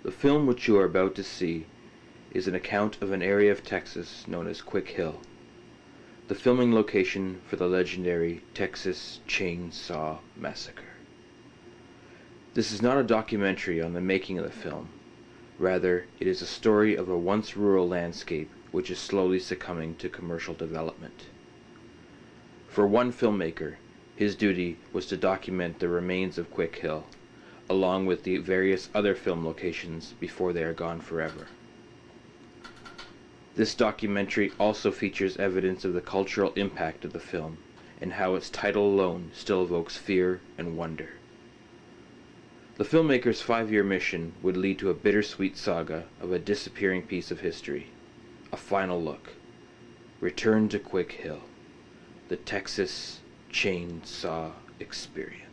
The film which you are about to see is an account of an area of Texas known as Quick Hill, the filming location for the legendary Texas Chainsaw Massacre. This is not a documentary on the making of the film. Rather, it is a story of a once rural landscape which is slowly succumbing to commercial development. For one filmmaker, his duty was to document the remains of Quick Hill, along with the various other film locations before they are gone forever. This documentary also features evidence of the cultural impact of the film, and how its title alone still evokes fear and wonder. The filmmaker's 5-year mission would lead to a bittersweet saga of a disappearing piece of history. A final look. Return to Quick Hill. The Texas Chainsaw Experience.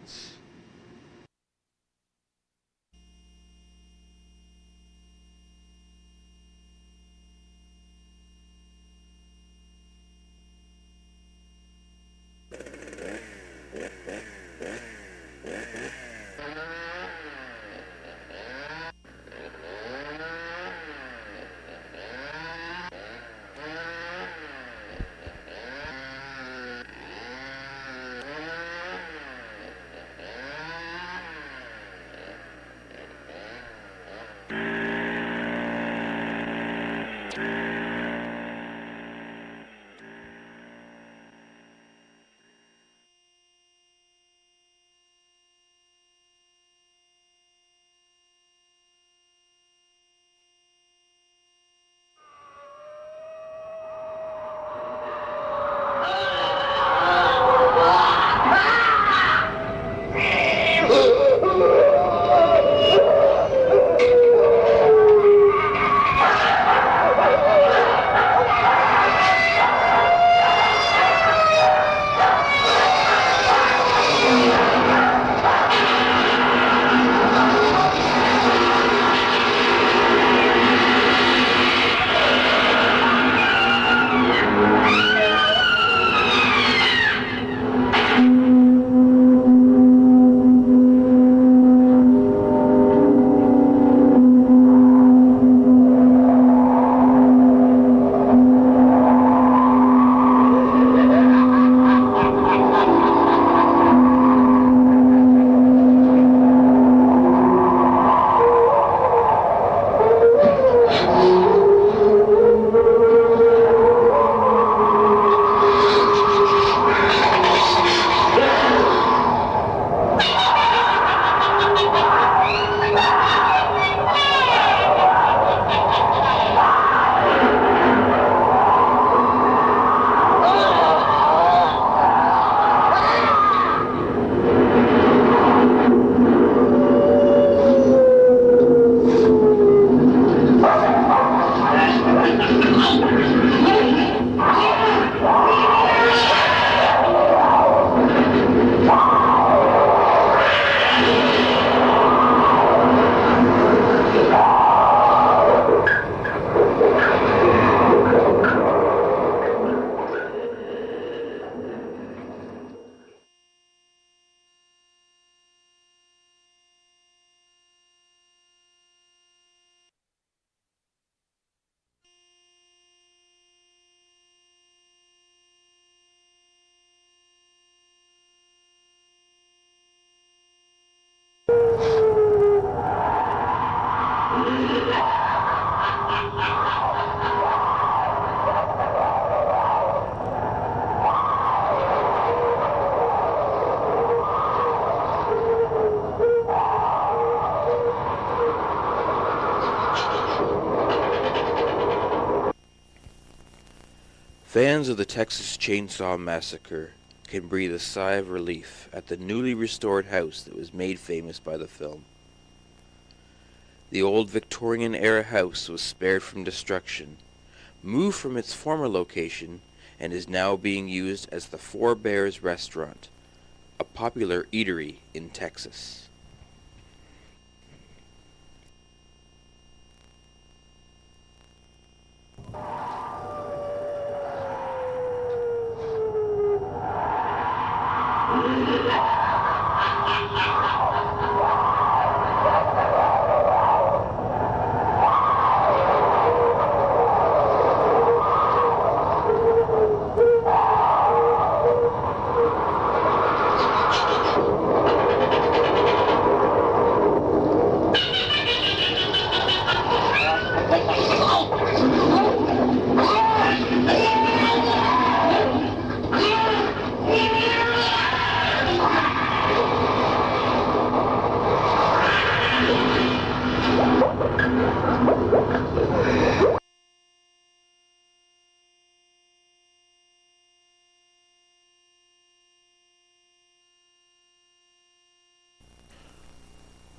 Fans of the Texas Chainsaw Massacre can breathe a sigh of relief at the newly restored house that was made famous by the film. The old Victorian-era house was spared from destruction, moved from its former location, and is now being used as the Four Bears Restaurant, a popular eatery in Texas.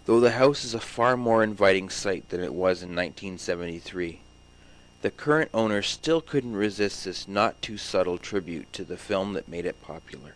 Though the house is a far more inviting sight than it was in 1973, the current owner still couldn't resist this not-too-subtle tribute to the film that made it popular.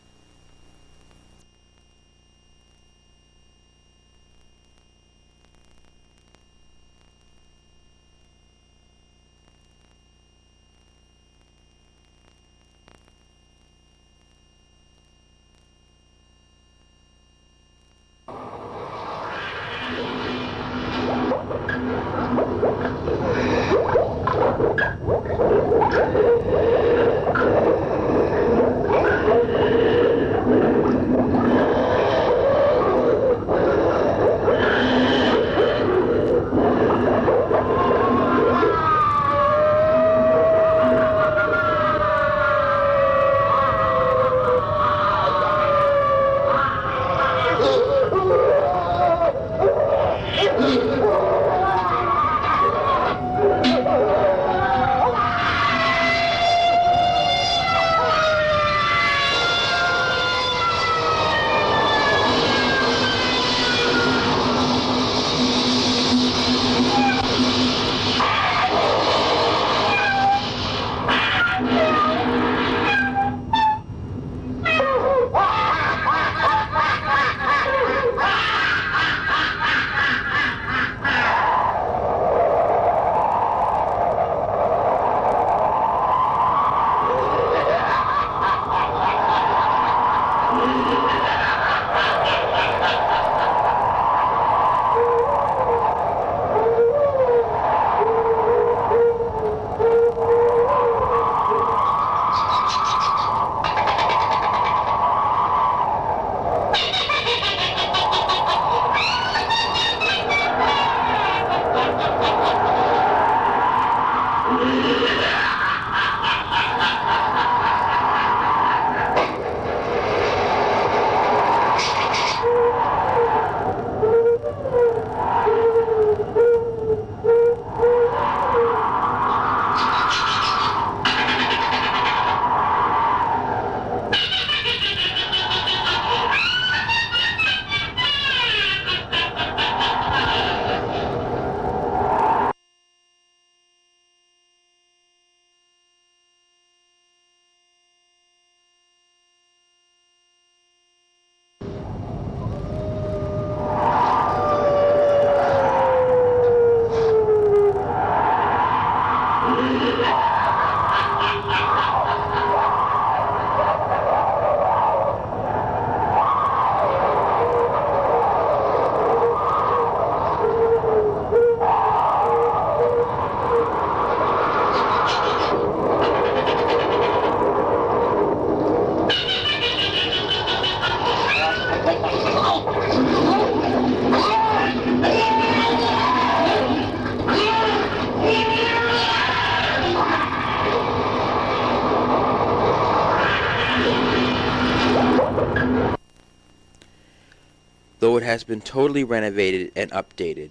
Though it has been totally renovated and updated,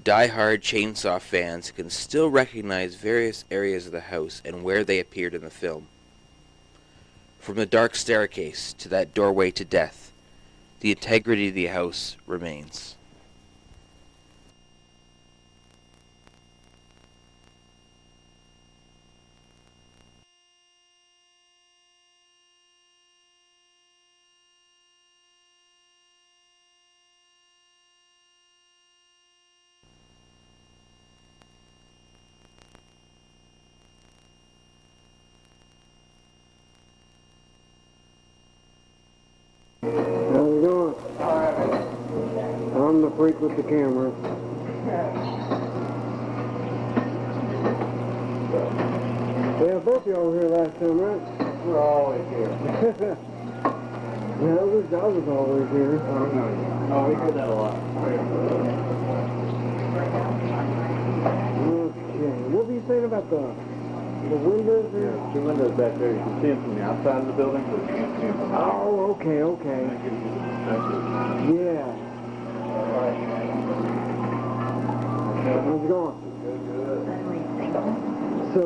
die-hard Chainsaw fans can still recognize various areas of the house and where they appeared in the film. From the dark staircase to that doorway to death, the integrity of the house remains. How's it going? I'm the freak with the camera. Yeah, both of y'all were here last time, right? We're always here. Yeah, I was always here. Oh, we hear that a lot. Okay, what were you saying about the windows here? Yeah, two windows back there. You can see them from the outside of the building, but you can't see them from the outside. Oh, okay. That gives you the perspective. Yeah. How's it going? Good. So,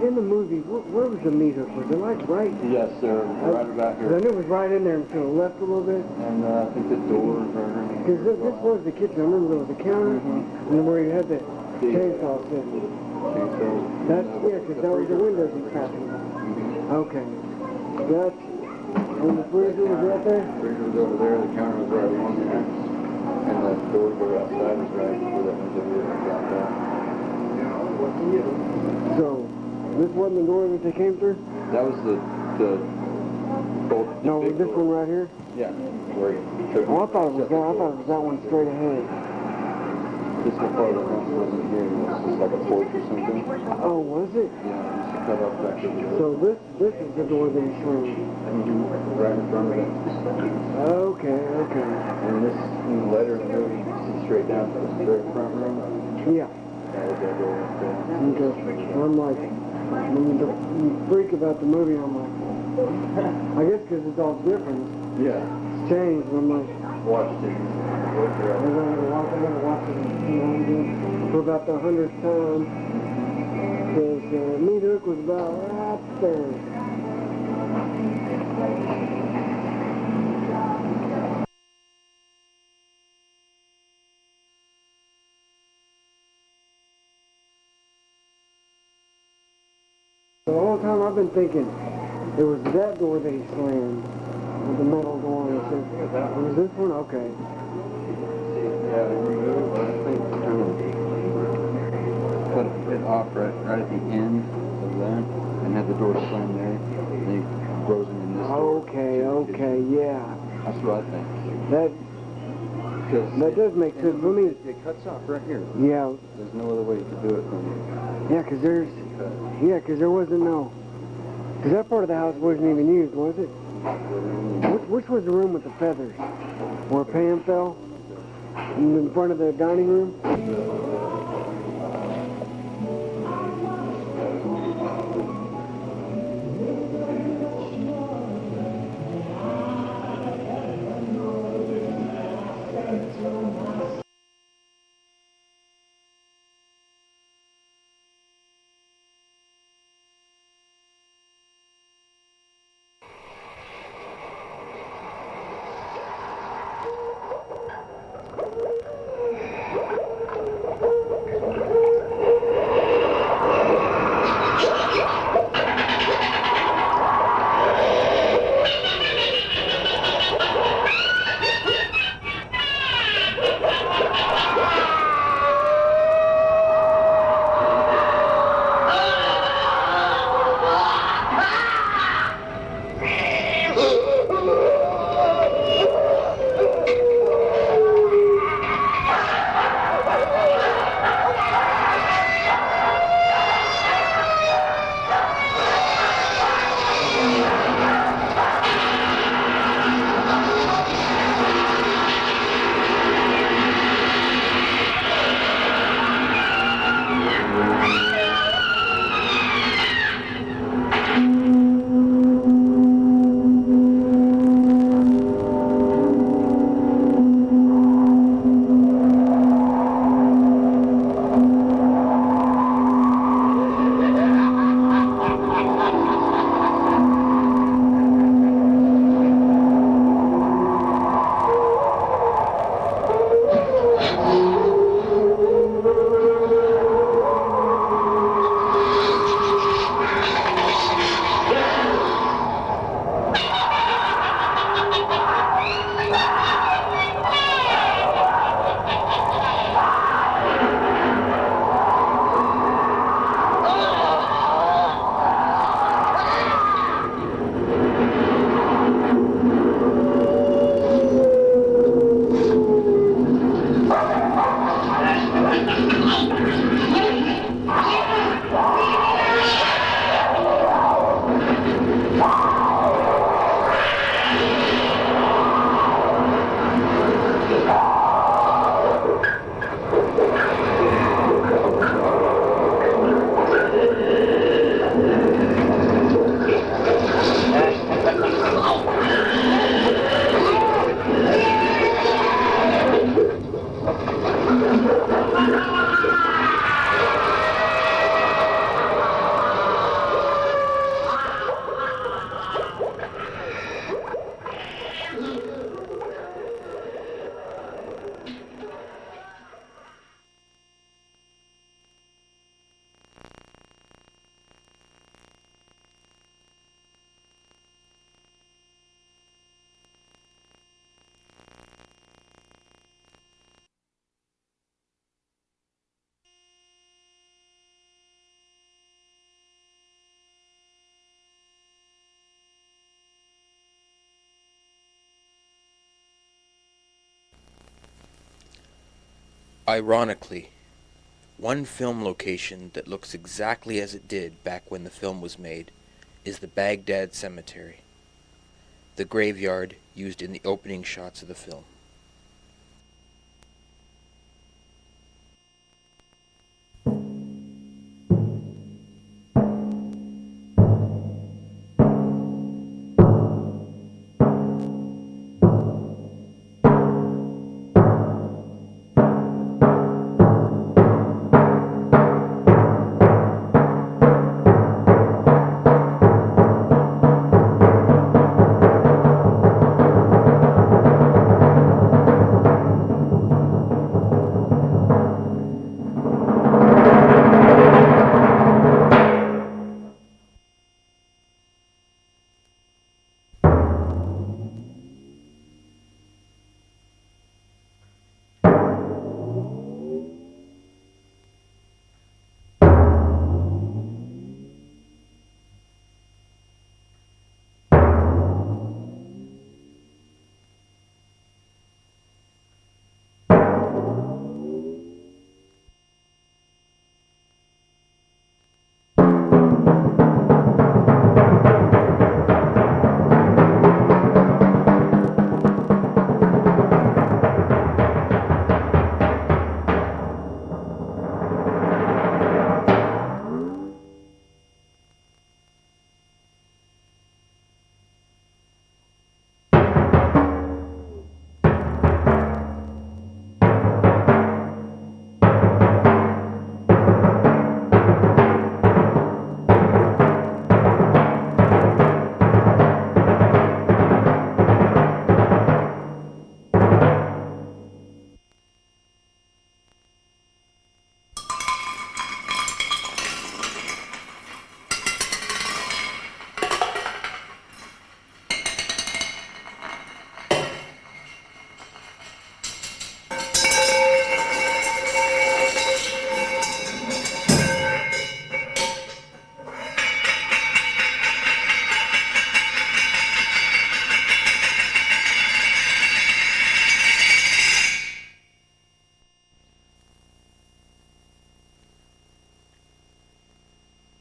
in the movie, where was the meat hook? Was it like right? Yes, sir. Right about I here. knew it was right in there and to the left a little bit. And I think the door is right around. Because this was the kitchen. I remember there was a counter and then where you had the chainsaw sitting. That's, yeah, because that was the windows he's talking about. Okay. That's, when the freezer was right there? The freezer was over there, the counter was right along there. And the door to go outside was right where that window dropped out. So, this wasn't the door that they came through? That was the bolt. No, big this door. one right here? Yeah. Where you took Oh, I thought it was that. I thought it was that one straight ahead. This whole part of the house wasn't here. It was just like a porch or something. Oh, was it? Yeah, it used to cut off back to the door. So this is the door that he swung. Right in front of it. Okay, okay. And this, in the letter in the movie, you see straight down to the very front room. Yeah. That was that door right there. Okay. I'm like, when you freak about the movie, I'm like, I guess because it's all different. Yeah. It's changed. And I'm like, Watched it. I'm gonna watch it, you know, again for about the 100th time. Because meat hook was about right there. The whole time I've been thinking it was that door that he slammed, with the metal door. And it was this one? Okay. Yeah, they removed, I think, kind of cut it off right at the end of that, and had the door slammed there, and they frozen in this door. Okay, yeah. That's what I think. That does make sense. Let me. It cuts off right here. Yeah, There's no other way to do it from yeah, because there wasn't no. Because that part of the house wasn't even used, was it? Which was the room with the feathers? Where Pam fell? In front of the dining room? Ironically, one film location that looks exactly as it did back when the film was made is the Baghdad Cemetery, the graveyard used in the opening shots of the film.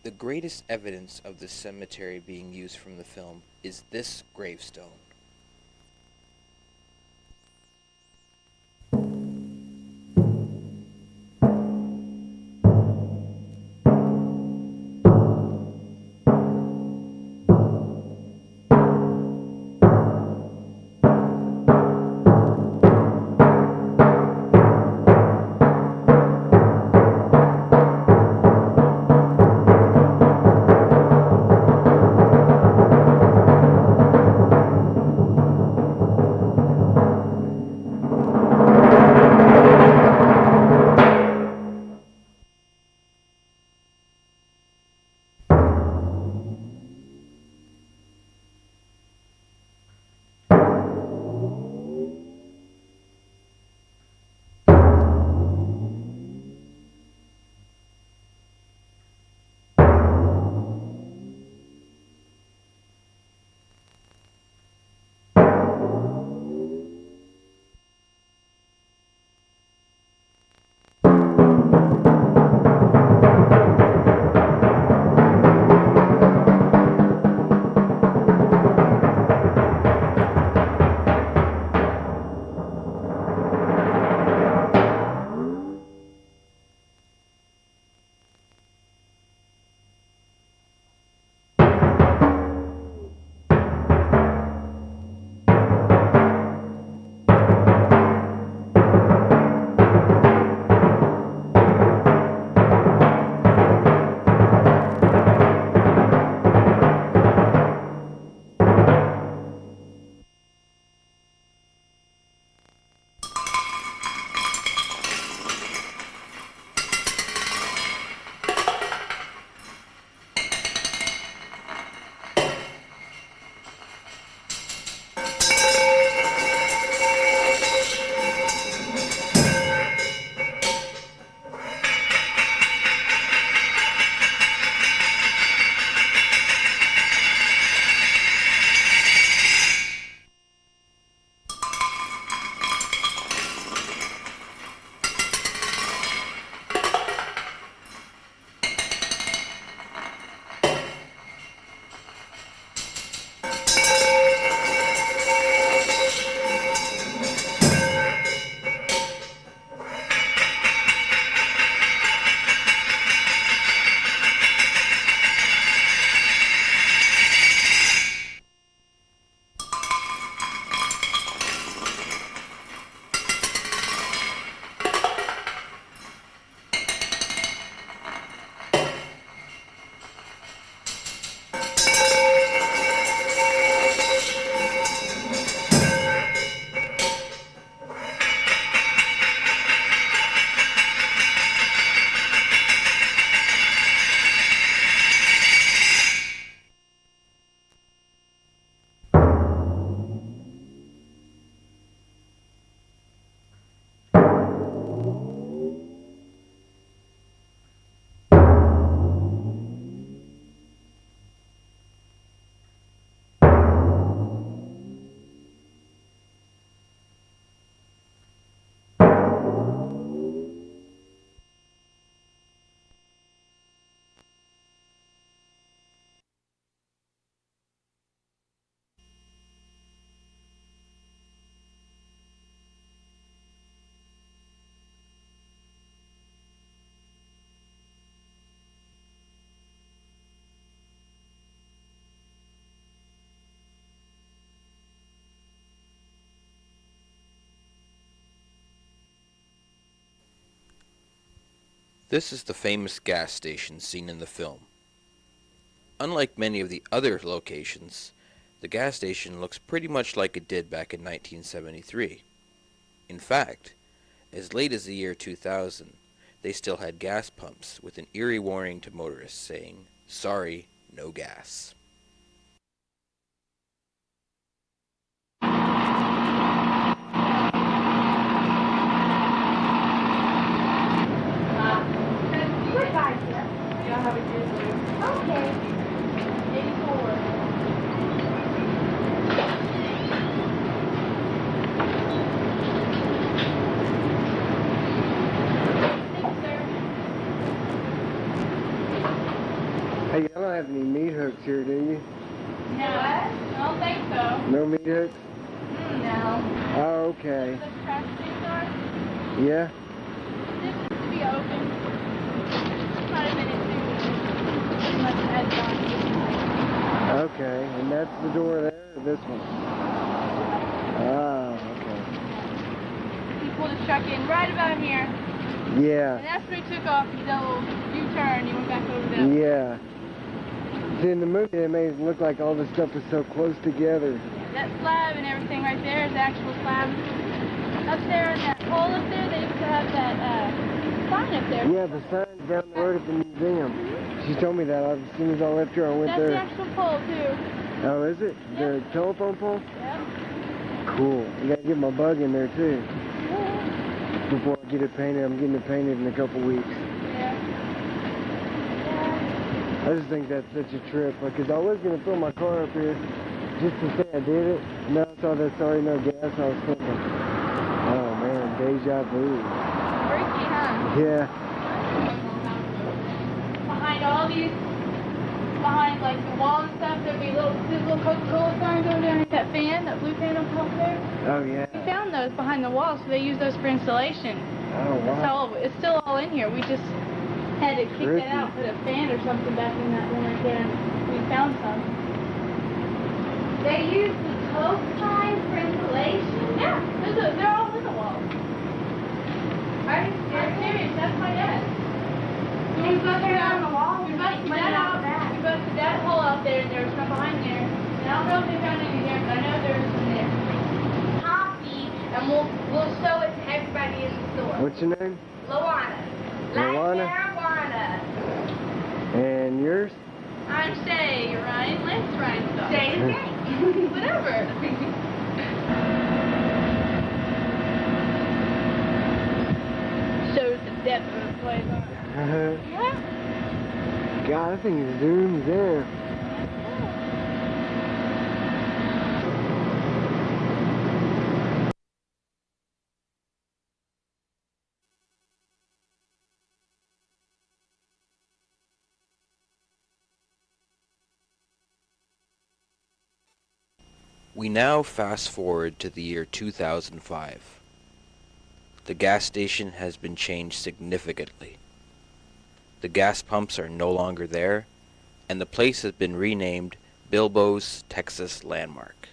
The greatest evidence of the cemetery being used from the film is this gravestone. This is the famous gas station seen in the film. Unlike many of the other locations, the gas station looks pretty much like it did back in 1973. In fact, as late as the year 2000, they still had gas pumps with an eerie warning to motorists saying, "Sorry, no gas." Okay. 84. Hey, y'all don't have any meat hooks here, do you? No, I don't think so. No meat hooks? No. Oh, okay. The trash things are. Yeah? This is to be open. Not a minute too. Much head Okay, and that's the door there, or this one? Ah, okay. He pulled his truck in right about here. Yeah, And that's where he took off. He did a little U-turn. He went back over there. yeah. See, in the movie, it made it look like all the stuff was so close together. That slab and everything right there is the actual slab. Up there in that hole up there, they used to have that sign up there. Yeah, the sign's down the road at the museum. She told me that as soon as I left here, I went That's the there. actual pole, too. Oh, is it? The telephone pole? Yep. Cool. I gotta get my bug in there, too. Before I get it painted, I'm getting it painted in a couple weeks. Yeah. I just think that's such a trip, because I was going to fill my car up here just to say I did it. Now I saw that sorry no gas, I was thinking, oh man, deja vu. Freaky, huh? Yeah. Behind all these, behind like the wall and stuff, there'd be these little Coca-Cola signs over there, that fan, that blue fan up top there. Oh yeah. We found those behind the wall, so they use those for insulation. Oh wow. So it's still all in here. We just had to kick that out, put a fan or something back in that one right there. We found some. They use the Coke signs for insulation? Yeah, they're all in the wall. I'm serious, that's my dad. So we busted out on the wall? We busted What that about out. that? We busted that hole out there, and there was some behind there. And I don't know if they found any there, but I know there was some there. Copy, and we'll show it to everybody in the store. What's your name? Luana. Luana? Marijuana. And yours? I'm Shay, Ryan, Lance Ryan's dog. Say the name. Whatever. Shows the depth of the flavor. Yeah. God, I think it zooms in. We now fast forward to the year 2005. The gas station has been changed significantly. The gas pumps are no longer there, and the place has been renamed Bilbo's Texas Landmark.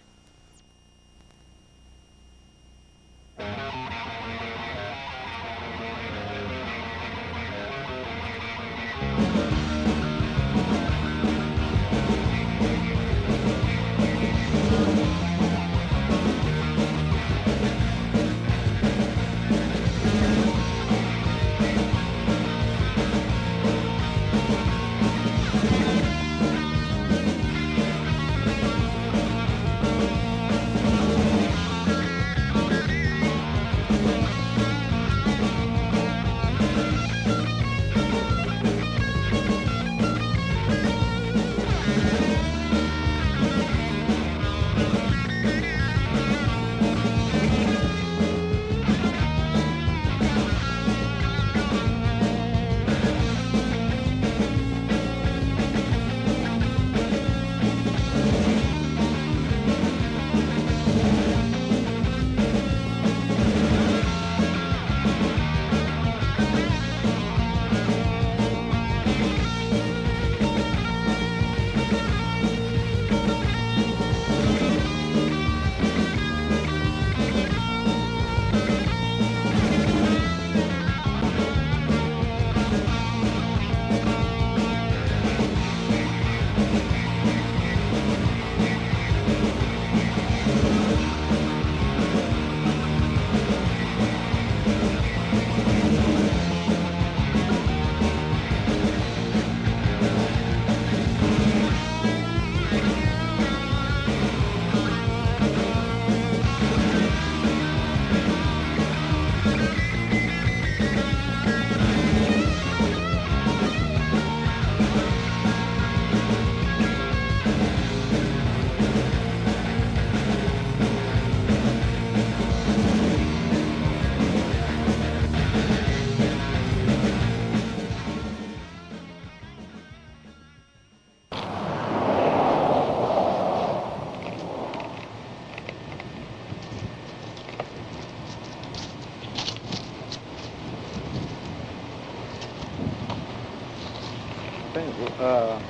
I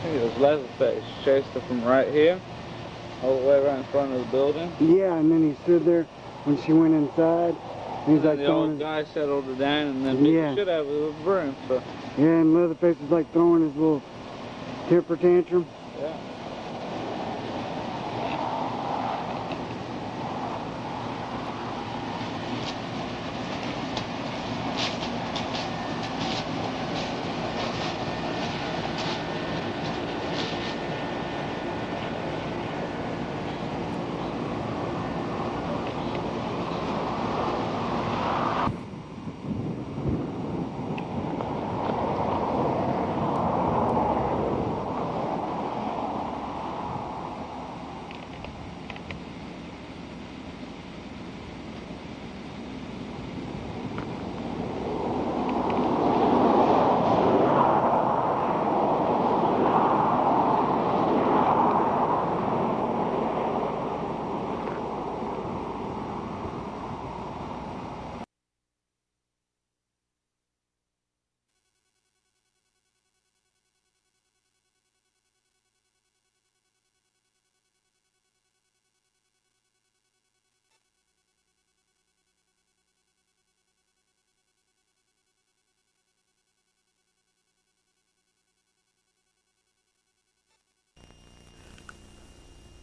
think it was Leatherface chased her from right here, all the way right in front of the building. Yeah, and then he stood there when she went inside. And he's And like the throwing old guy settled her down and then beat the shit out of her with a broom. So, yeah, and Leatherface was like throwing his little temper tantrum. yeah.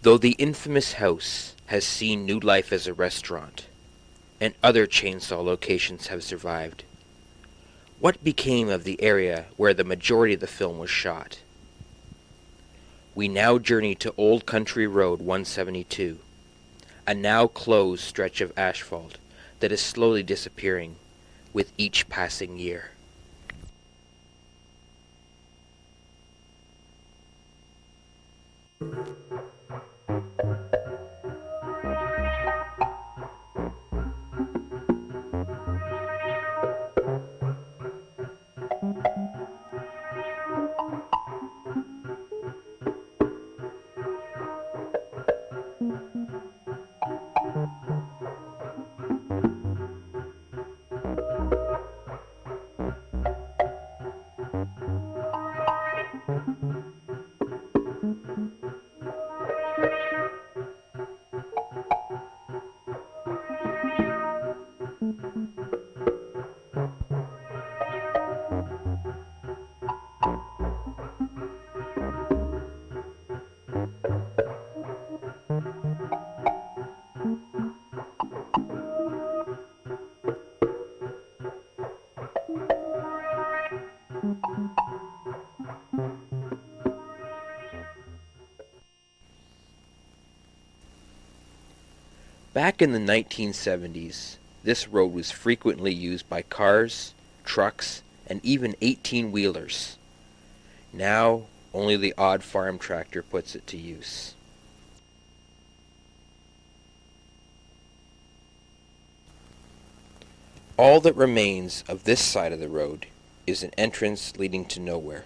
Though the infamous house has seen new life as a restaurant, and other chainsaw locations have survived, what became of the area where the majority of the film was shot? We now journey to Old Country Road 172, a now closed stretch of asphalt that is slowly disappearing with each passing year. Back in the 1970s, this road was frequently used by cars, trucks, and even 18-wheelers. Now, only the odd farm tractor puts it to use. All that remains of this side of the road is an entrance leading to nowhere.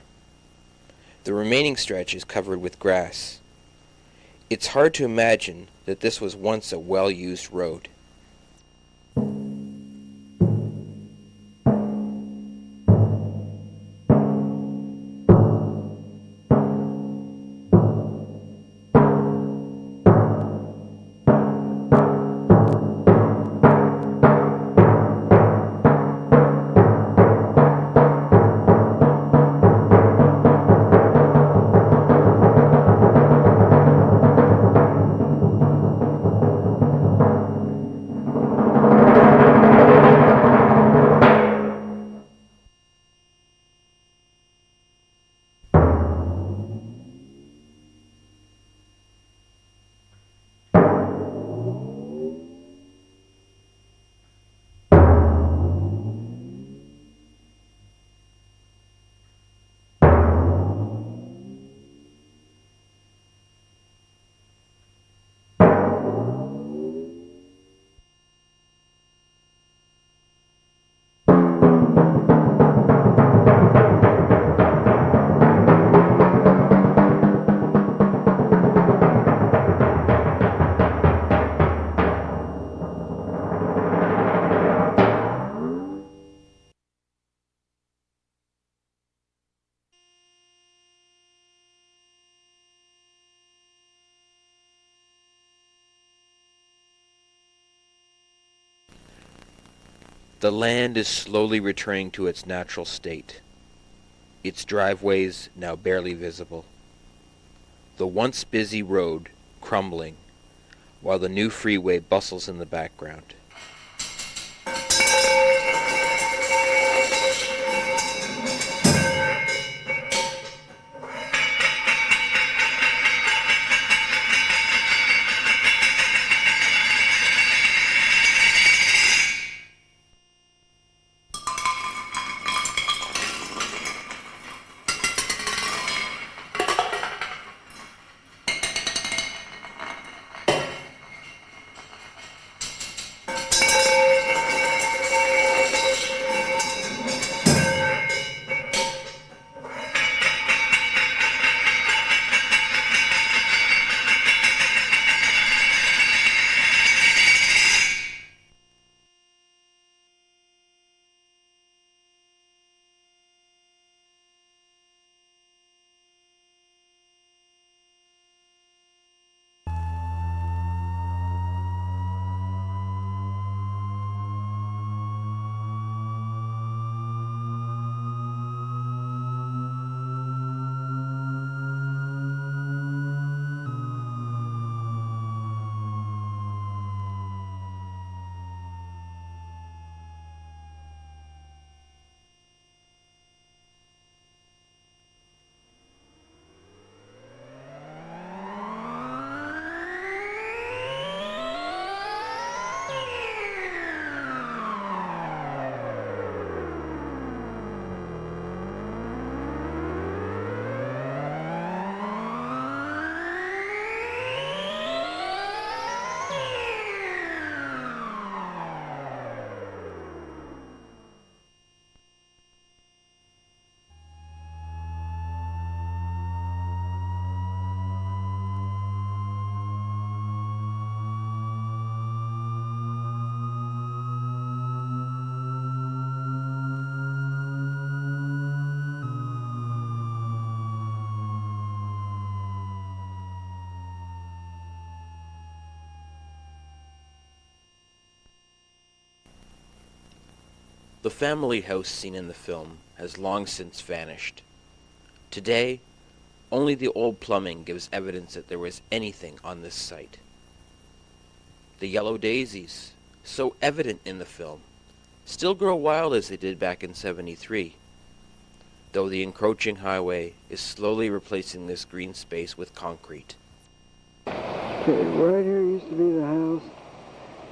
The remaining stretch is covered with grass. It's hard to imagine that this was once a well-used road. The land is slowly returning to its natural state, its driveways now barely visible. The once busy road crumbling, while the new freeway bustles in the background. The family house seen in the film has long since vanished. Today, only the old plumbing gives evidence that there was anything on this site. The yellow daisies, so evident in the film, still grow wild as they did back in '73, though the encroaching highway is slowly replacing this green space with concrete. Okay, right here used to be the house.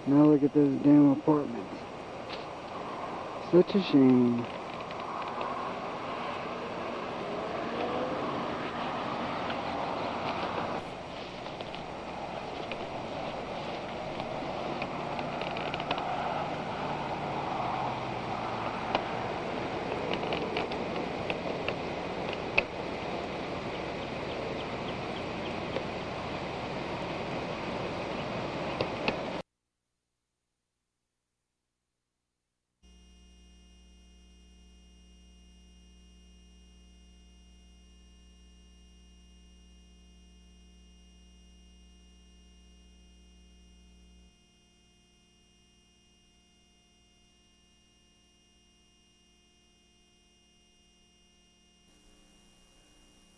Now look at those damn apartments. Such a shame.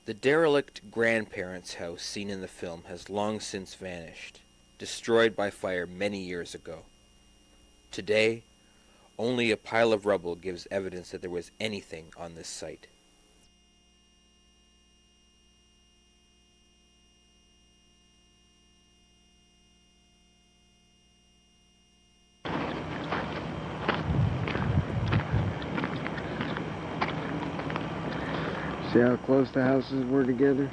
The derelict grandparents' house seen in the film has long since vanished, destroyed by fire many years ago. Today, only a pile of rubble gives evidence that there was anything on this site. See how close the houses were together?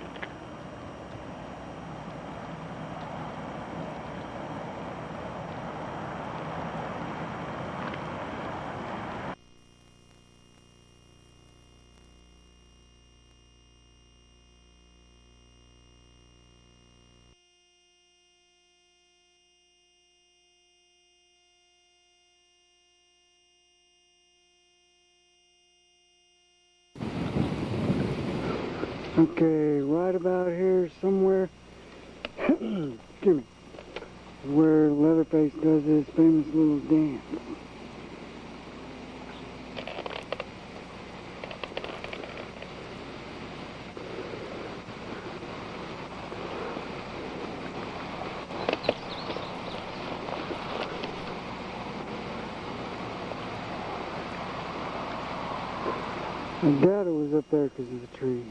Okay, right about here somewhere, excuse me, where Leatherface does his famous little dance. I doubt it was up there because of the trees.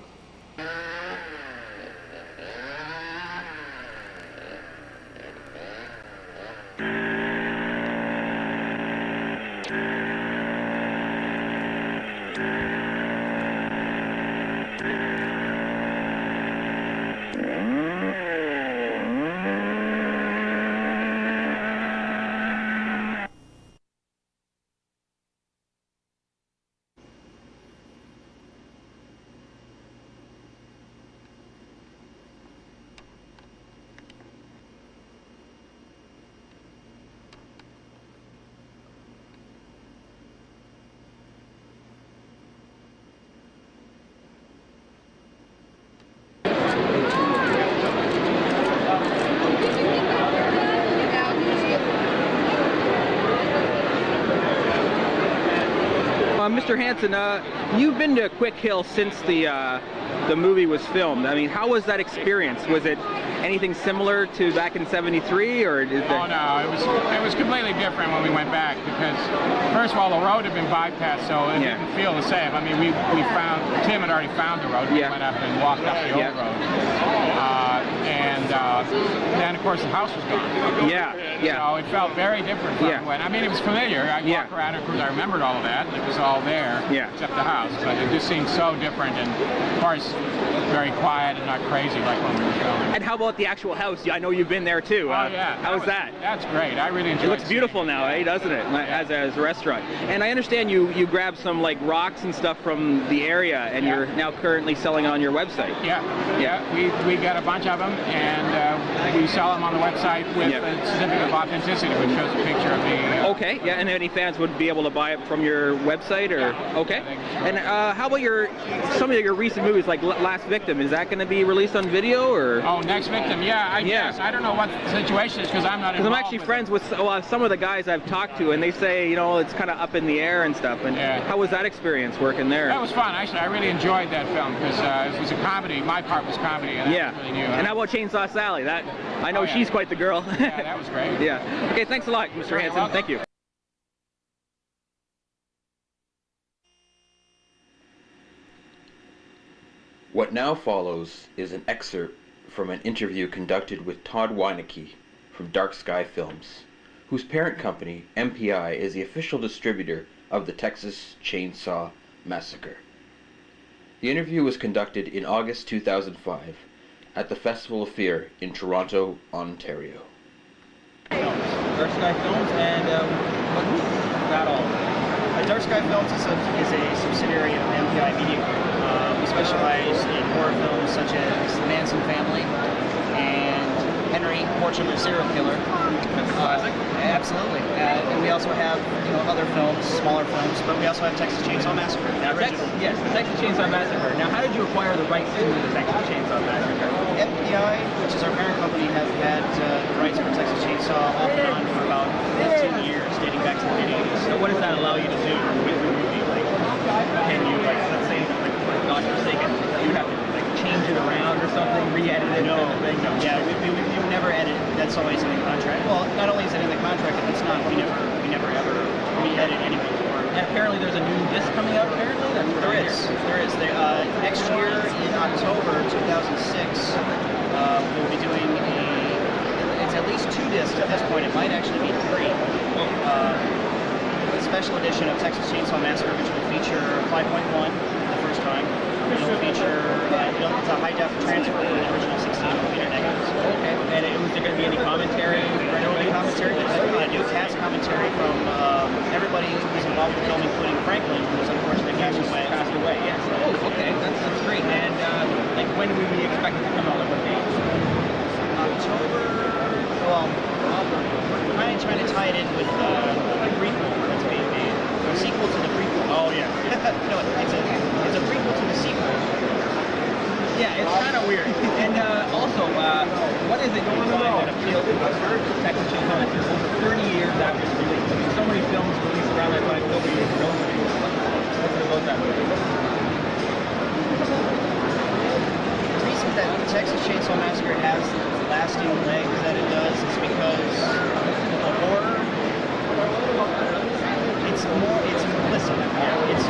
Mr. Hansen, you've been to Quick Hill since the movie was filmed. I mean, how was that experience? Was it anything similar to back in '73, or is Oh no, it was completely different when we went back because first of all the road had been bypassed, so it didn't feel the same. I mean, Tim had already found the road. We went up and walked up the old road, and then of course the house was gone. So it felt very different from when. I mean, it was familiar. I walked around, of course, I remembered all of that. It was all there, except the house. But it just seemed so different, and of course, very quiet and not crazy like when we were filming. And how about the actual house? I know you've been there too. How was that? That's great. I really enjoyed it. It looks beautiful now, doesn't it? As a restaurant. And I understand you grabbed some like rocks and stuff from the area, and you're now currently selling on your website. We got a bunch of them, and we sell them on the website with a certificate of authenticity, which shows a picture of the. Okay. Yeah. And any fans would be able to buy it from your website, or okay. And how about some of your recent movies, like Last Victim? Is that going to be released on video, or? Oh, Next Victim. Yeah, I guess. I don't know what the situation is because I'm not involved. Because I'm actually friends with some of the guys I've talked to, and they say, it's kind of up in the air and stuff. And how was that experience working there? That was fun. Actually, I really enjoyed that film because it was a comedy. My part was comedy, and that was really new. And how about Chainsaw Sally? I know she's quite the girl. Yeah, that was great. Okay, thanks a lot, Mr. Hansen. Thank you. What now follows is an excerpt from an interview conducted with Todd Weinecke from Dark Sky Films, whose parent company, MPI, is the official distributor of the Texas Chainsaw Massacre. The interview was conducted in August 2005 at the Festival of Fear in Toronto, Ontario. Dark Sky Films, and not all. Dark Sky Films is a subsidiary of MPI Media Group. We specialize in horror films such as The Manson Family and Henry, Portrait of a Serial Killer. Absolutely. And we also have other films, smaller films, but we also have Texas Chainsaw Massacre. Yes, the Texas Chainsaw Massacre. Now, how did you acquire the rights to the Texas Chainsaw Massacre? MPI, which is our parent company, has had the rights for Texas Chainsaw off and on for about 15 years, dating back to the mid-80s. So what does that allow you to do with the movie? Like, can you, let's say, for God's sake, you have to change it around or something, re-edit it? No. Yeah, we would never edit. That's always in the contract. Well, not only is it in the contract, if it's not, we never ever re-edit anything. And apparently there's a new disc coming out, apparently? There is. Next year, in October 2006, we'll be doing it's at least 2 discs at this point. It might actually be 3. A special edition of Texas Chainsaw Massacre, which will feature 5.1 the first time. It'll feature, it's a high-def transfer from the original 16mm negatives. Okay. And was there going to be any commentary? There will be commentary. There's a new cast commentary from everybody who's involved with the film, including Franklin, who was unfortunately passed away. Yes. Oh, okay. That's great. And when will we expect it to come out? What date? October. Well, we're kind of trying to tie it in with the prequel that's being made. The sequel to the prequel. Oh yeah. No, it's a prequel to the sequel. Yeah, it's kind of weird. And also, what is it you find that appeals to Texas Chainsaw Massacre over 30 years after its release? I mean, so many films released around that time, nobody even knows anymore. What's it about that movie? The reason that Texas Chainsaw Massacre has the lasting legs that it does is because the horror, it's implicit. It's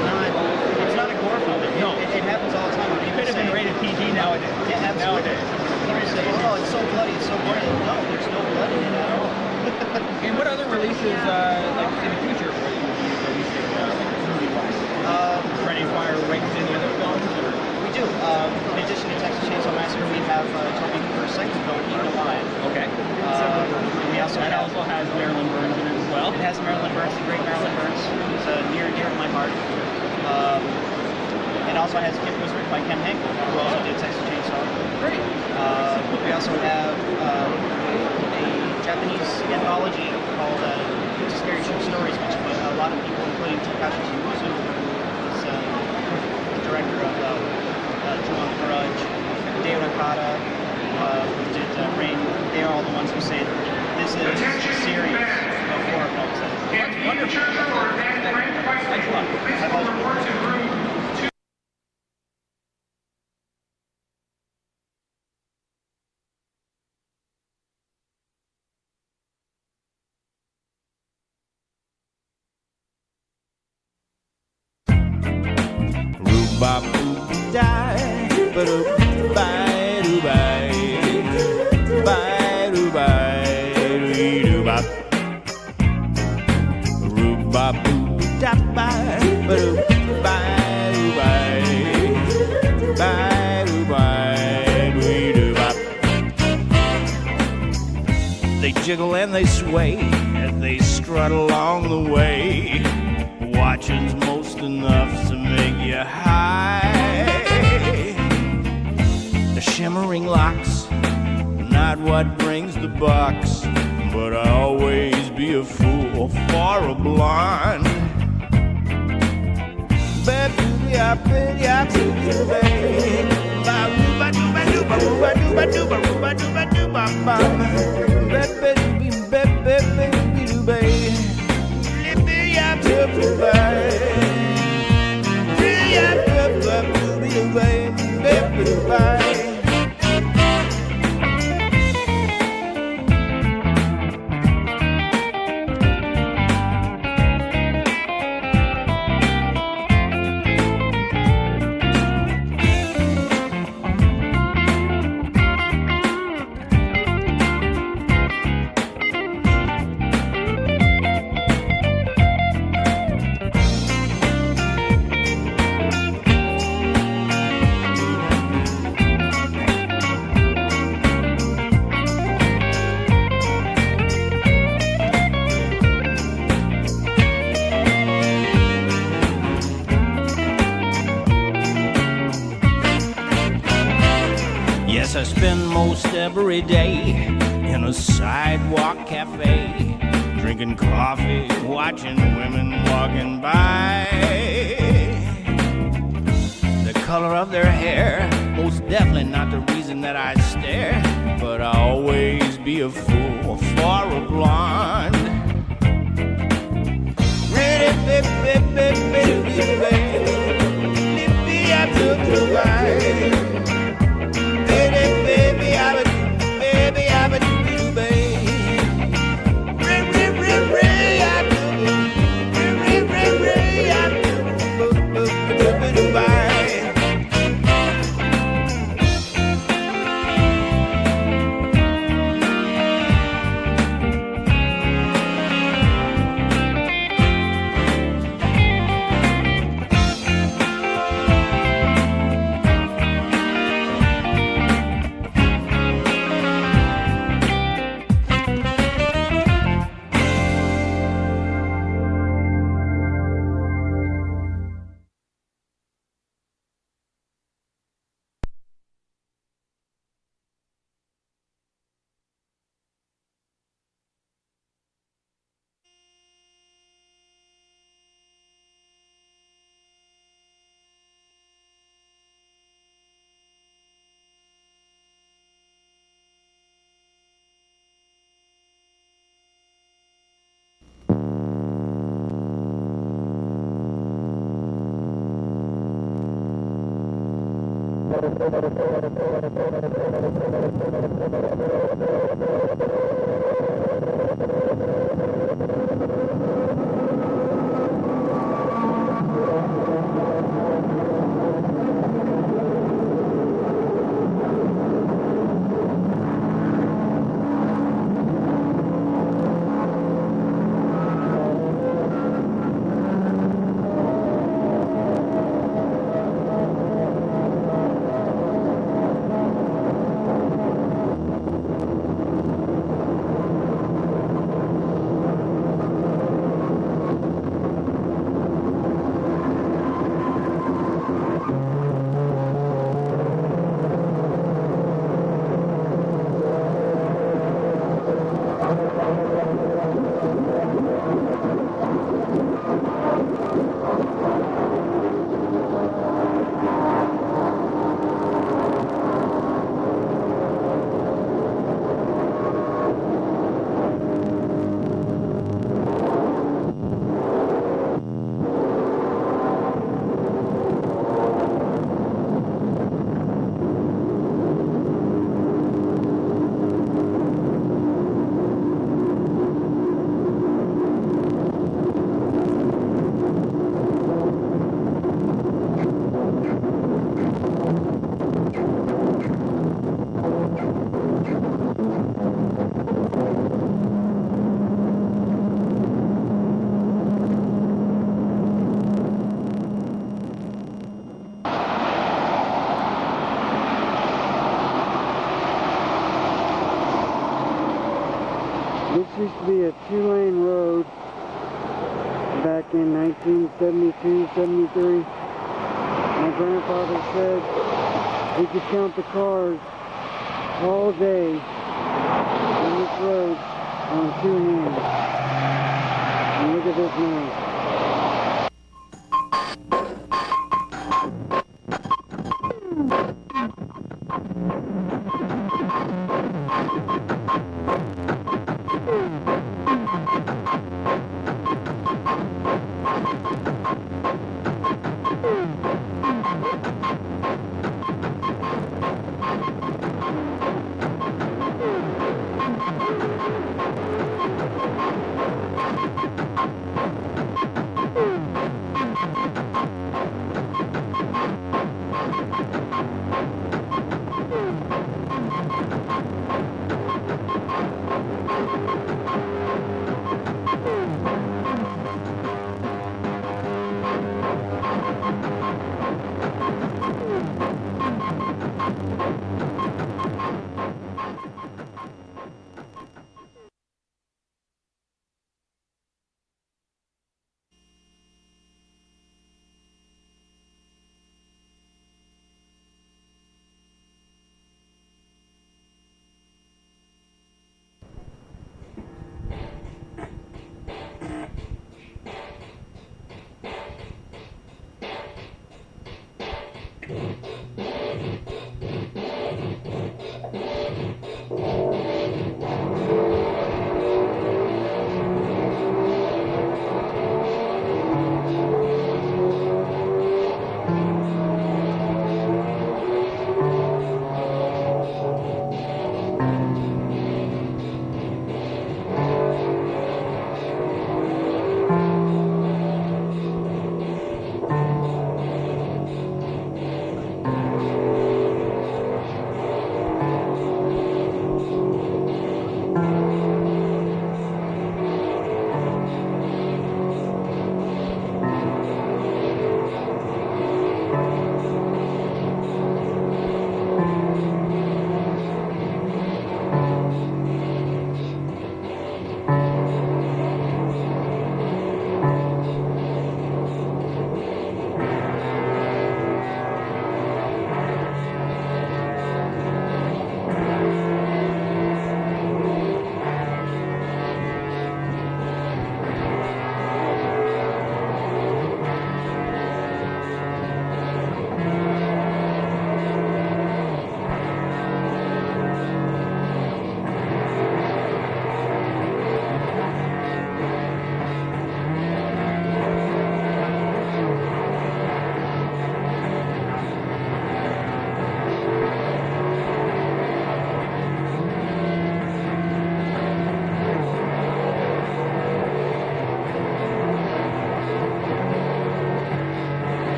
not a gore film. nowadays. People say, oh, it's so bloody, it's so bloody. No, there's no blood in it at all. And what other releases, like in the future, will you be releasing, movie-wise? For any fire ranks any other films? Or? We do. In addition to Texas Chainsaw Massacre, we have Toby Cooper's second film, Eaten Alive. Okay. We also that have, also has Marilyn Burns in it as well. It has Marilyn Burns, the great Marilyn Burns, who's near and dear to my heart. It also has Kid was written by Ken Hank, who also did Texas Chainsaw. Great. We also have a Japanese anthology called Scary True Stories, which a lot of people, including Takashi Shimizu, is the director of Ju-On the Grudge, Deo Nakata, who did Rain. They are all the ones who say that this is a series of horror films. That's wonderful. Thanks a lot. My pleasure. They jiggle and they sway as they strut along the way. Watching's most enough to make you high. The shimmering locks, not what brings the bucks, but I'll always be a fool for a blonde. Yes, I spend most every day in a sidewalk cafe, drinking coffee, watching women walking by. The color of their hair, most definitely not the reason that I stare, but I'll always be a fool for a blonde. back in 1972, 73. My grandfather said he could count the cars all day on this road on 2 hands. And look at this now.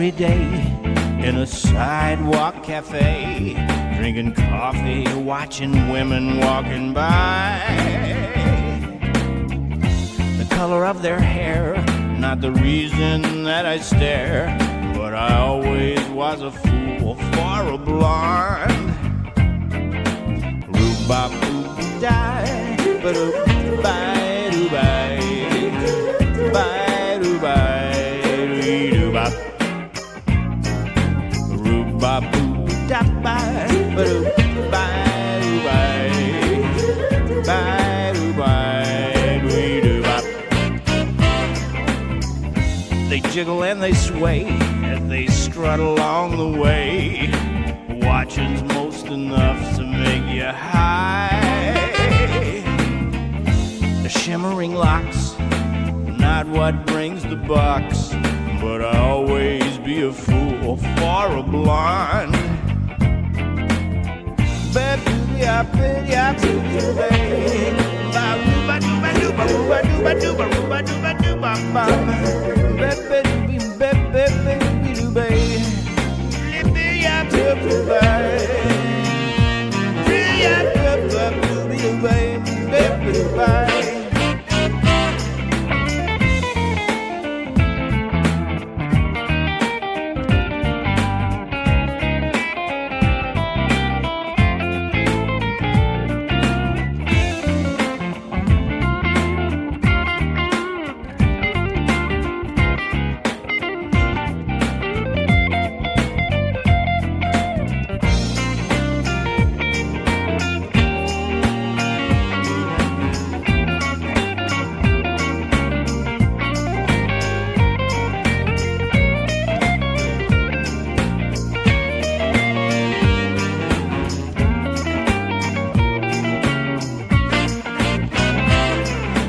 every day in a sidewalk cafe, drinking coffee, watching women walking by. The color of their hair, not the reason that I stare, but I always was a fool for a blonde. Roo-ba-boo-die, ba-doo-bye, doo-bye, bye, doo-bye, doo-doo-bop. Roo-ba-boo-da-bye, ba-doo-bye, doo-bye, bye, doo-bye, doo-doo-bop. They jiggle and they sway as they strut along the way. Watching's most enough to make you high. The shimmering locks, not what brings the bucks, but I'll always be a fool for a blonde.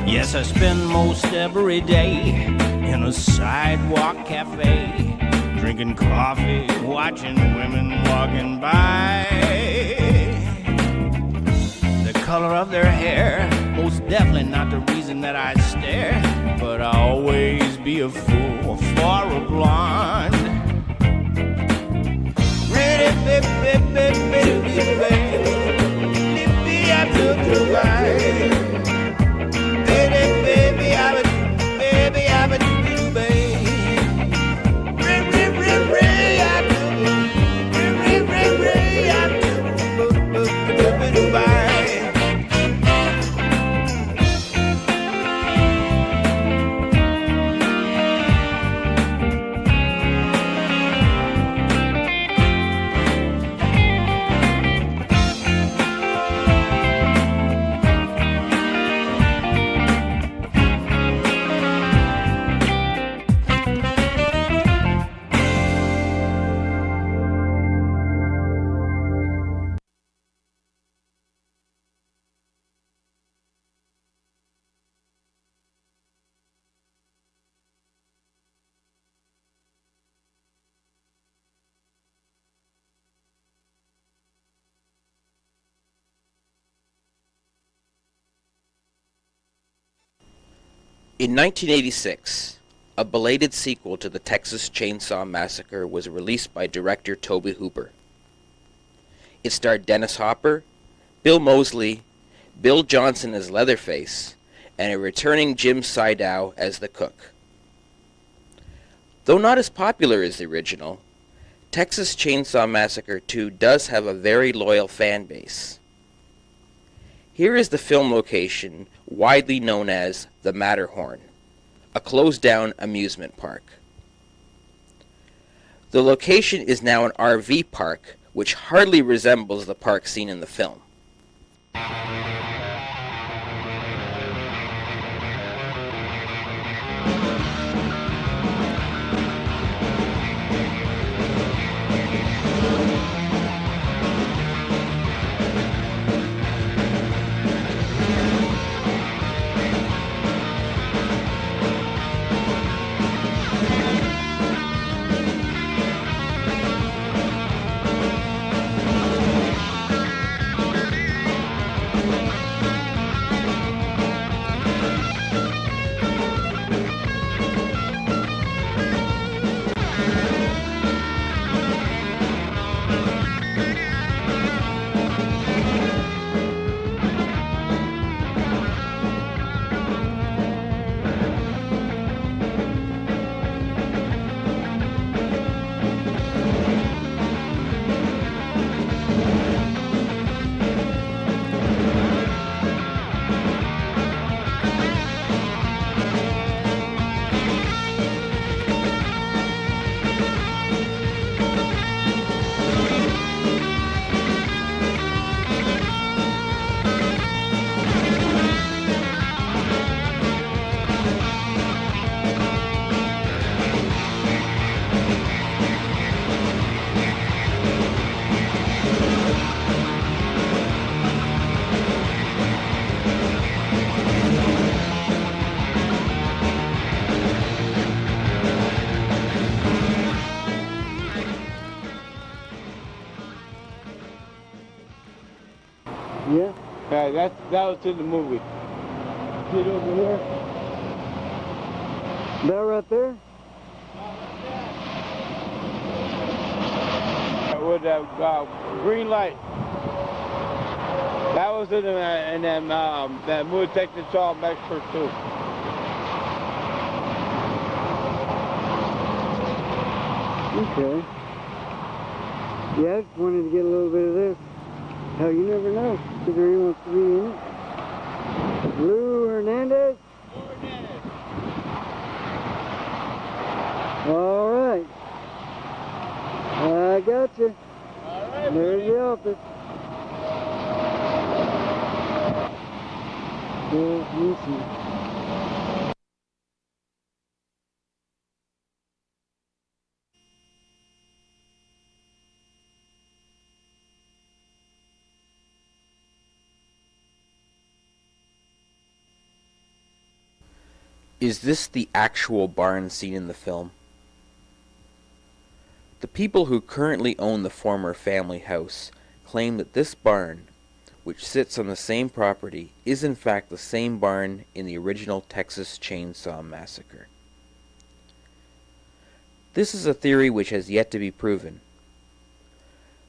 Yes, I spend most every day in a sidewalk cafe, drinking coffee, watching women walking by. The color of their hair, most definitely not the reason that I stare, but I'll always be a fool for a blonde. In 1986, a belated sequel to the Texas Chainsaw Massacre was released by director Tobe Hooper. It starred Dennis Hopper, Bill Moseley, Bill Johnson as Leatherface, and a returning Jim Sydow as the cook. Though not as popular as the original, Texas Chainsaw Massacre 2 does have a very loyal fan base. Here is the film location, widely known as the Matterhorn, a closed-down amusement park. The location is now an RV park, which hardly resembles the park seen in the film. Yeah? Yeah, that was in the movie. See it over here? That right there? With that green light. That was in that movie Texas Chainsaw Massacre too. Okay. Yeah, I just wanted to get a little bit of this. Hell, you never know. Either he wants to be in it. Lou Hernandez? All right. I got you. All right. There's the office. Yeah, let me see. Is this the actual barn scene in the film? The people who currently own the former family house claim that this barn, which sits on the same property, is in fact the same barn in the original Texas Chainsaw Massacre. This is a theory which has yet to be proven.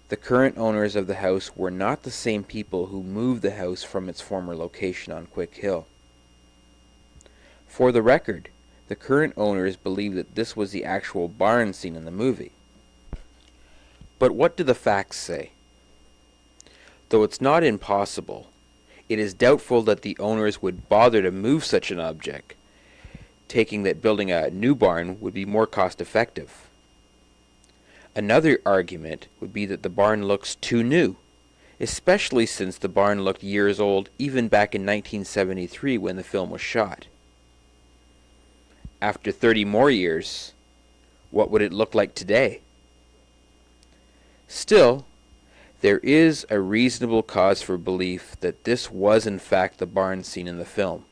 The current owners of the house were not the same people who moved the house from its former location on Quick Hill. For the record, the current owners believe that this was the actual barn scene in the movie. But what do the facts say? Though it's not impossible, it is doubtful that the owners would bother to move such an object, taking that building a new barn would be more cost-effective. Another argument would be that the barn looks too new, especially since the barn looked years old even back in 1973 when the film was shot. After 30 more years, what would it look like today? Still, there is a reasonable cause for belief that this was in fact the barn scene in the film.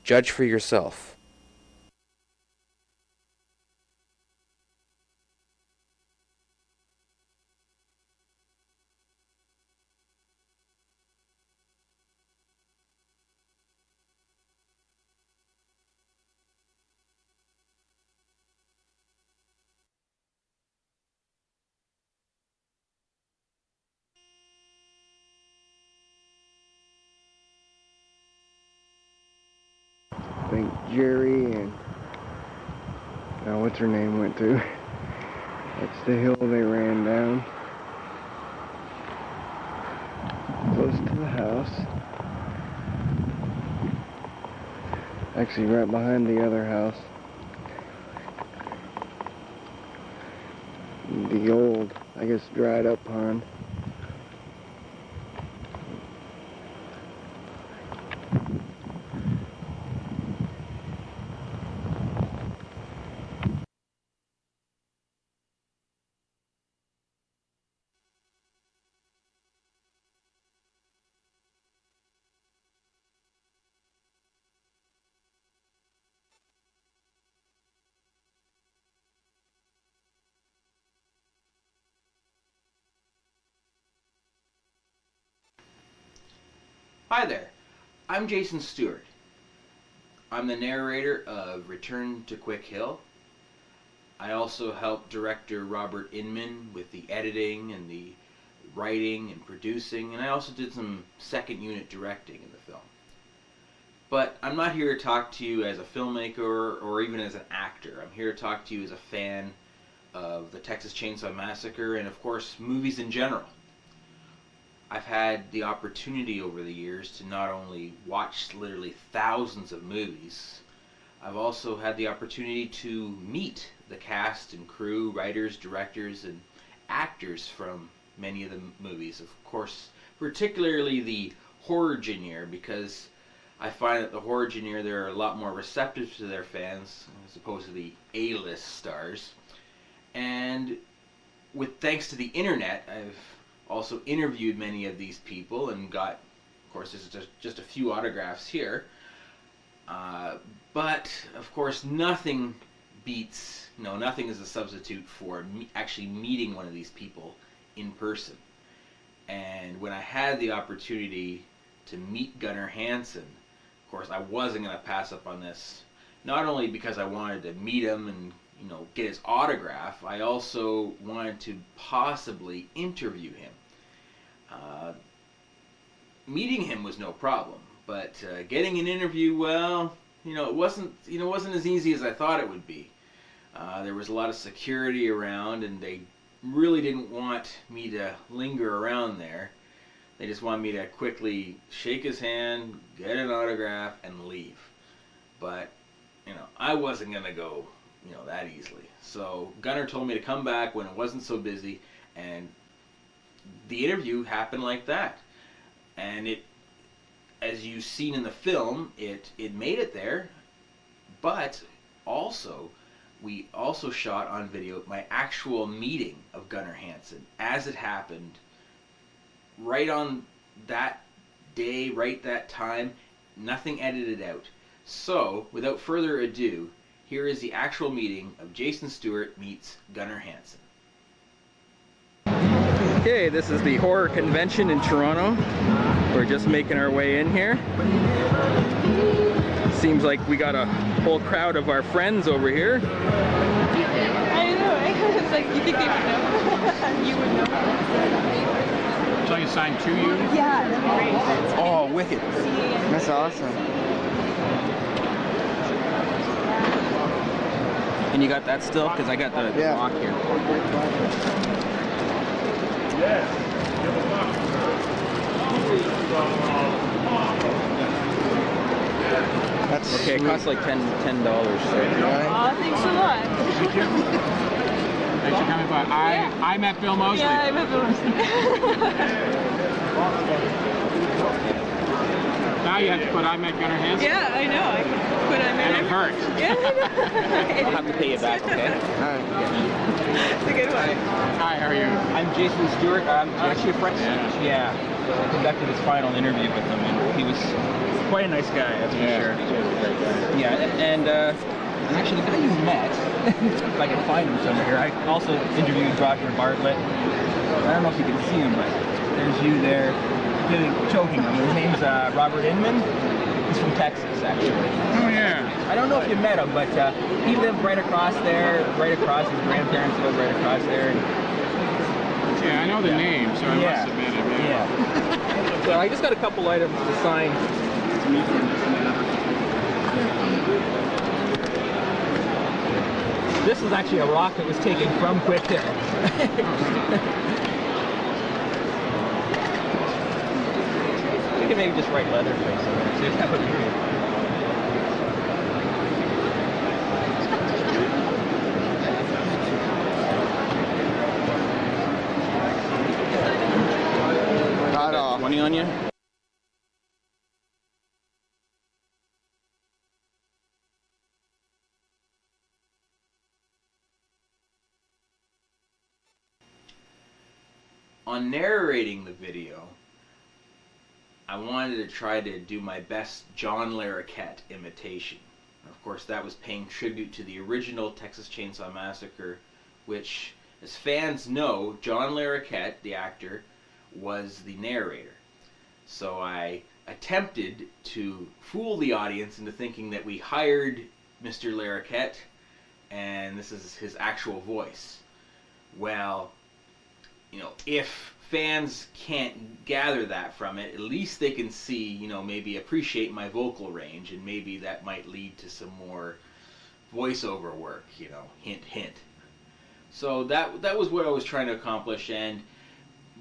Judge for yourself. I think Jerry and what's her name went through. That's the hill they ran down. Close to the house. Actually right behind the other house. The old, I guess, dried up pond. Hi there, I'm Jason Stewart. I'm the narrator of Return to Quick Hill. I also help director Robert Inman with the editing and the writing and producing, and I also did some second unit directing in the film. But I'm not here to talk to you as a filmmaker or even as an actor. I'm here to talk to you as a fan of the Texas Chainsaw Massacre and, of course, movies in general. I've had the opportunity over the years to not only watch literally thousands of movies, I've also had the opportunity to meet the cast and crew, writers, directors, and actors from many of the movies. Of course, particularly the horror genre, because I find that the horror genre, they're a lot more receptive to their fans as opposed to the A-list stars. And thanks to the internet, I've also interviewed many of these people and got, of course, this is just a few autographs here. But, of course, nothing is a substitute for actually meeting one of these people in person. And when I had the opportunity to meet Gunnar Hansen, of course, I wasn't going to pass up on this. Not only because I wanted to meet him and, you know, get his autograph, I also wanted to possibly interview him. Meeting him was no problem, but getting an interview, well, you know, it wasn't as easy as I thought it would be. There was a lot of security around, and they really didn't want me to linger around there. They just wanted me to quickly shake his hand, get an autograph, and leave. But, you know, I wasn't going to go, you know, that easily. So Gunnar told me to come back when it wasn't so busy, and the interview happened like that. And it, as you've seen in the film, it made it there, but also, we also shot on video my actual meeting of Gunnar Hansen as it happened, right on that day, right that time, nothing edited out. So, without further ado, here is the actual meeting of Jason Stewart meets Gunnar Hansen. Okay, this is the horror convention in Toronto. We're just making our way in here. Seems like we got a whole crowd of our friends over here. I know, it's like you think they would know. You would know. So you signed to you? Yeah, that'd be great. Oh, wicked. That's awesome. And you got that still? Because I got the lock here. That's okay. It costs like $10. So. Oh, thanks a lot. Thanks for coming by. I met Bill Moseley. Yeah, I met Bill Moseley. Now you have to put I met Gunnar Hansen. Yeah, I know. I can put I met. And it hurts. Yeah, I know. I'll have to pay you back, okay? It's a good one. Hi, how are you? I'm Jason Stewart. I'm actually a friend. Yeah. I conducted his final interview with him, and he was quite a nice guy, that's for sure. Yeah, and actually the guy you met, if I can find him somewhere here, I also interviewed Roger Bartlett. I don't know if you can see him, but there's you there, choking him. His name's Robert Inman. He's from Texas, actually. Oh, yeah. I don't know if you met him, but he lived right across there, his grandparents lived right across there. And, yeah, I know the name, so I must have met him. Yeah. So I just got a couple items to sign. This is actually a rock that was taken from Quick Hill. We can maybe just write Leatherface on there too. That would be great. Not off. 20 on you? On narrating the video, I wanted to try to do my best John Larroquette imitation. Of course, that was paying tribute to the original Texas Chainsaw Massacre, which, as fans know, John Larroquette, the actor, was the narrator. So I attempted to fool the audience into thinking that we hired Mr. Larroquette and this is his actual voice. Well, you know, if fans can't gather that from it, at least they can see, you know, maybe appreciate my vocal range, and maybe that might lead to some more voiceover work, you know, hint, hint. So that was what I was trying to accomplish, and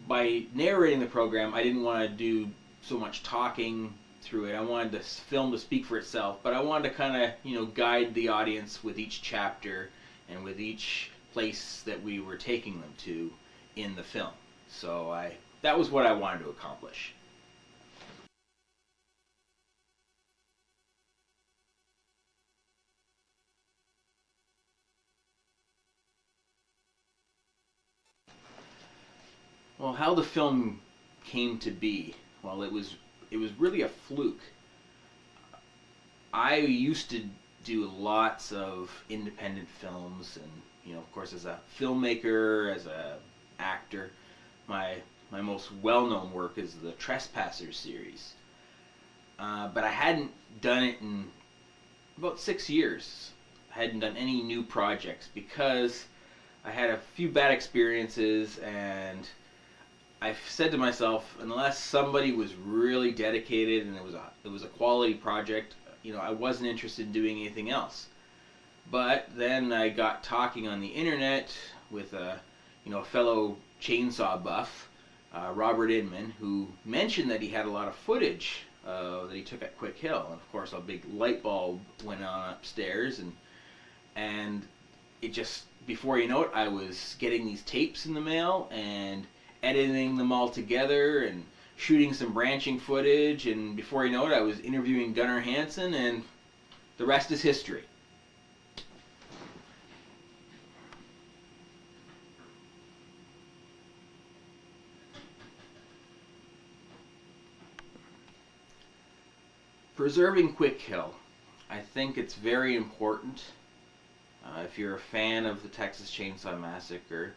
by narrating the program, I didn't want to do so much talking through it. I wanted the film to speak for itself, but I wanted to kind of, you know, guide the audience with each chapter and with each place that we were taking them to in the film. So that was what I wanted to accomplish. Well, how the film came to be, well, it was really a fluke. I used to do lots of independent films, and, you know, of course, as a filmmaker, as a actor, my my most well-known work is the Trespassers series. But I hadn't done it in about 6 years. I hadn't done any new projects because I had a few bad experiences, and I said to myself, unless somebody was really dedicated and it was a quality project, I wasn't interested in doing anything else. But then I got talking on the internet with a fellow chainsaw buff, Robert Inman, who mentioned that he had a lot of footage that he took at Quick Hill, and of course a big light bulb went on upstairs, and it just, before you know it, I was getting these tapes in the mail and editing them all together and shooting some branching footage, and before you know it, I was interviewing Gunnar Hansen, and the rest is history. Preserving Quick Hill. I think it's very important. If you're a fan of the Texas Chainsaw Massacre,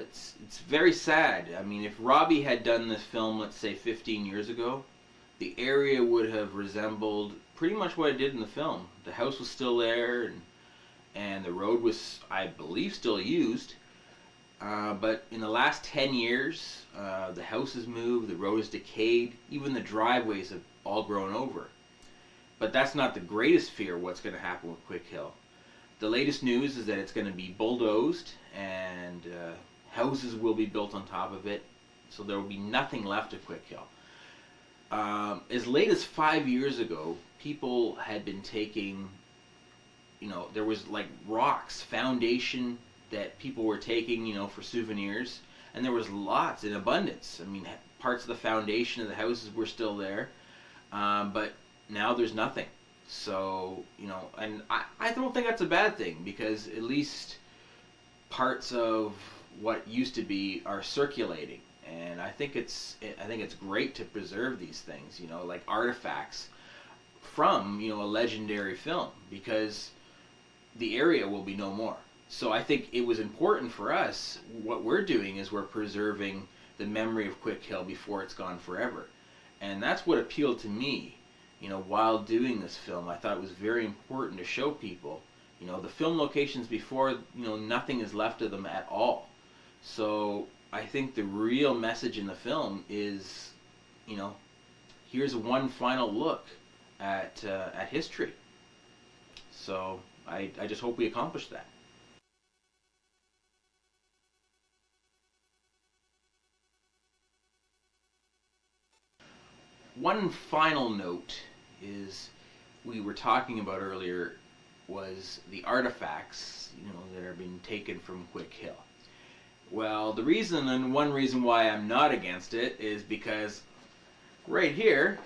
it's very sad. I mean, if Robbie had done this film, let's say 15 years ago, the area would have resembled pretty much what it did in the film. The house was still there, and the road was, I believe, still used. But in the last 10 years, the house has moved, the road has decayed, even the driveways have all grown over. But that's not the greatest fear what's going to happen with Quick Hill. The latest news is that it's going to be bulldozed, and houses will be built on top of it, so there will be nothing left of Quick Hill. As late as 5 years ago, people had been taking, there was like rocks, foundation that people were taking, for souvenirs, and there was lots in abundance. I mean, parts of the foundation of the houses were still there, but now there's nothing. So, and I don't think that's a bad thing, because at least parts of what used to be are circulating, and I think it's great to preserve these things, like artifacts from, a legendary film, because the area will be no more. So I think it was important for us. What we're doing is we're preserving the memory of Quick Hill before it's gone forever, and that's what appealed to me. While doing this film, I thought it was very important to show people, the film locations before, nothing is left of them at all. So I think the real message in the film is, here's one final look at history. So I just hope we accomplish that. One final note is, we were talking about earlier, was the artifacts, that are being taken from Quick Hill. Well, the reason, and one reason why I'm not against it, is because right here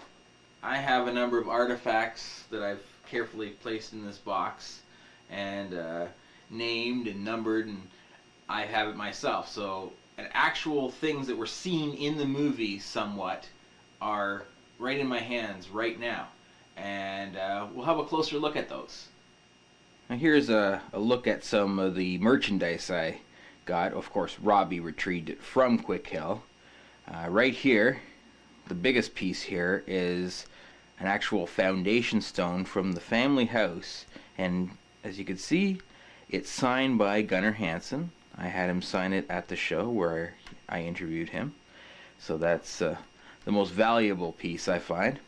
I have a number of artifacts that I've carefully placed in this box and named and numbered, and I have it myself. So, actual things that were seen in the movie somewhat are right in my hands right now, and we'll have a closer look at those. Now here's a look at some of the merchandise I got. Of course, Robbie retrieved it from Quick Hill. Right here, the biggest piece here is an actual foundation stone from the family house, and as you can see, it's signed by Gunnar Hansen. I had him sign it at the show where I interviewed him, so that's the most valuable piece, I find.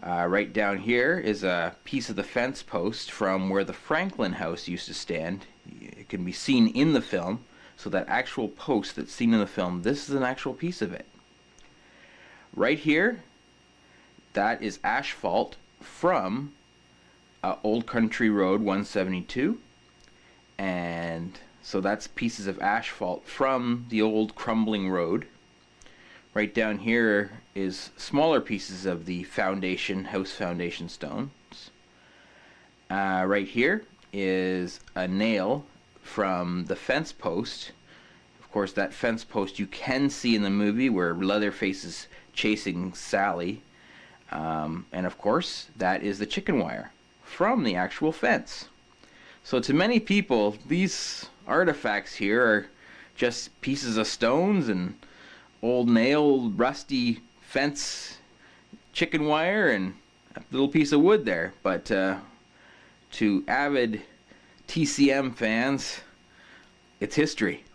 Right down here is a piece of the fence post from where the Franklin house used to stand. It can be seen in the film, so that actual post that's seen in the film, this is an actual piece of it. Right here, that is asphalt from Old Country Road 172, and so that's pieces of asphalt from the old crumbling road. Right down here is smaller pieces of the foundation, house foundation stones. Right here is a nail from the fence post. Of course, that fence post you can see in the movie where Leatherface is chasing Sally. And of course, that is the chicken wire from the actual fence. So to many people, these artifacts here are just pieces of stones and old nail, rusty fence, chicken wire, and a little piece of wood there. But to avid TCM fans, it's history.